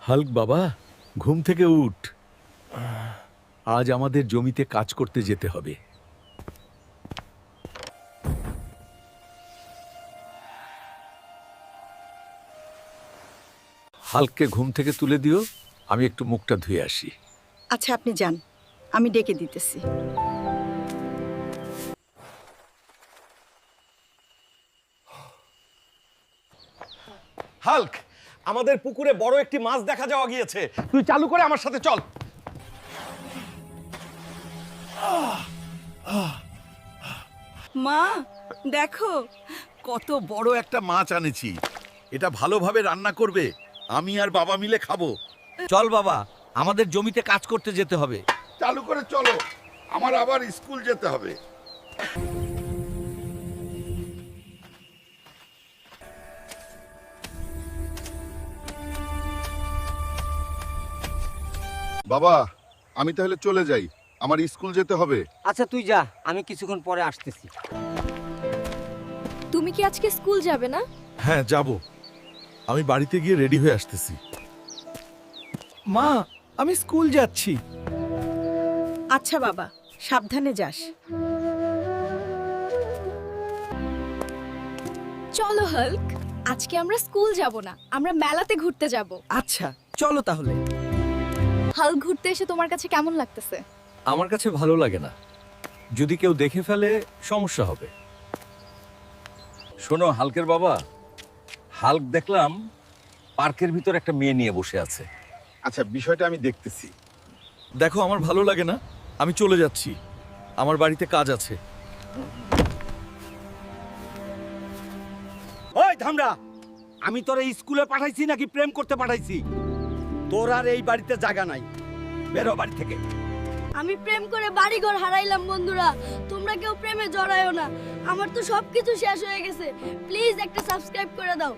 Hulk বাবা, ঘুম থেকে উঠ। আজ আমাদের জমিতে কাজ করতে যেতে হবে। হাল্ককে ঘুম থেকে তুলে দিও, আমি একটু মুখটা ধুয়ে আসি। আচ্ছা, আপনি যান, আমি ডেকে দিতেছি। হাল্ক, আমাদের পুকুরে বড় একটি মাছ দেখা যাওয়া গিয়েছে। তুই চালু করে আমার সাথে চল। মা, দেখো কত বড় একটা মাছ আনেছি। এটা ভালোভাবে রান্না করবে, আমি আর বাবা মিলে খাবো। চল বাবা, আমাদের জমিতে কাজ করতে যেতে হবে। চালু করে চলো, আমার আবার স্কুল যেতে হবে। বাবা, আমি তাহলে চলে যাই, আমার স্কুল যেতে হবে। আচ্ছা তুই যা, আমি কিছুক্ষণ পরে আসতেছি। তুমি কি আজকে স্কুল যাবে না? হ্যাঁ যাব, আমি বাড়িতে গিয়ে রেডি হয়ে আসতেছি। মা, আমি স্কুল যাচ্ছি। আচ্ছা বাবা, সাবধানে যাস। চলো হাল্ক, আজকে আমরা স্কুল যাব না, আমরা মেলাতে ঘুরতে যাব। আচ্ছা চলো তাহলে। হাল্ক, ঘুরতে এসে তোমার কাছে কেমন লাগতেছে? আমার কাছে ভালো লাগে না, যদি কেউ দেখে ফেলে সমস্যা হবে। শোনো হাল্কের বাবা, হাল্ক দেখলাম পার্কের ভিতর একটা মেয়ে নিয়ে বসে আছে। আচ্ছা, বিষয়টা আমি দেখতেছি। দেখো, আমার ভালো লাগে না, আমি চলে যাচ্ছি, আমার বাড়িতে কাজ আছে। ওই ধামরা, আমি তোরা স্কুলে পাঠাইছি নাকি প্রেম করতে পাঠাইছি? তোর আর এই বাড়িতে জায়গা নাই, বেরো বাড়ি থেকে। আমি প্রেম করে বাড়িঘর হারাইলাম বন্ধুরা, তোমরা কেউ প্রেমে জড়ায়ও না। আমার তো সবকিছু শেষ হয়ে গেছে, প্লিজ একটা সাবস্ক্রাইব করে দাও।